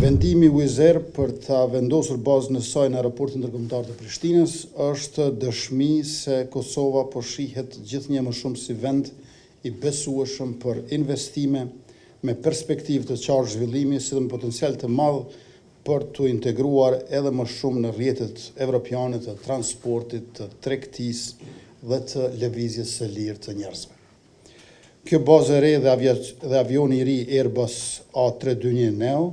Vendimi Wizz për ta vendosur bazën e saj në aeroportin ndërkombëtar të Prishtinës është dëshmi se Kosova po shihet gjithnjë më shumë si vend i besueshëm për investime me perspektivë të qartë zhvillimi, si dhe me potencial të madh për të integruar edhe më shumë në rrjetet evropiane të transportit, të tregtisë dhe të lëvizjes së lirë të njerëzve. Kjo bazë e re dhe avioni i ri Airbus A320 Neo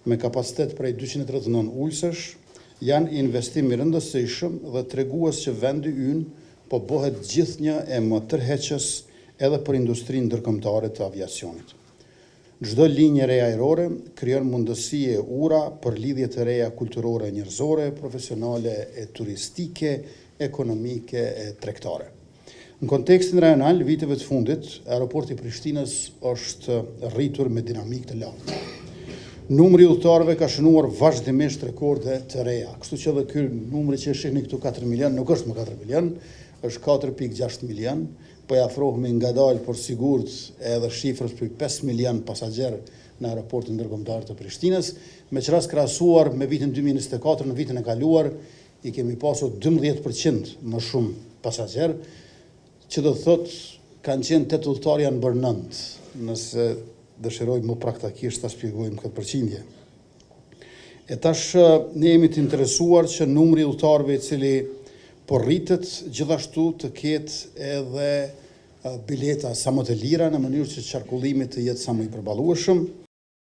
me kapacitet prej 239 ulësh janë investim i rëndësishëm dhe tregues që vendi ynë po bëhet gjithnjë e më tërheqës edhe për industrinë ndërkombëtare të aviacionit. Çdo linjë re ajrore krijon mundësi e ura për lidhje të reja kulturore, njerëzore, profesionale e turistike, ekonomike e tregtare. Në kontekstin rajonal, viteve të fundit, aeroporti i Prishtinës është rritur me dinamikë të lartë. Numri i udhëtarëve ka shënuar vazhdimisht rekorde të reja. Kështu që edhe ky numri që shihni këtu 4 milion nuk është më 4 milion, është 4.6 milion, po i afrohemi ngadalë por sigurt edhe shifrës për 5 milion pasagerë në aeroportin ndërkombëtar të Prishtinës, me që rast krahasuar me vitin 2024 në vitin e kaluar i kemi pasur 12% më shumë pasagerë, që do thot kanë qenë 8 udhëtarë janë bërë 9, nëse dëshiroj më praktikisht ta shpjegojmë këtë përqindje. E tash ne jemi të interesuar që numri i udhëtarëve i cili po rritet gjithashtu të ketë edhe bileta sa më të lira në mënyrë që qarkullimi të jetë sa më i përballueshëm.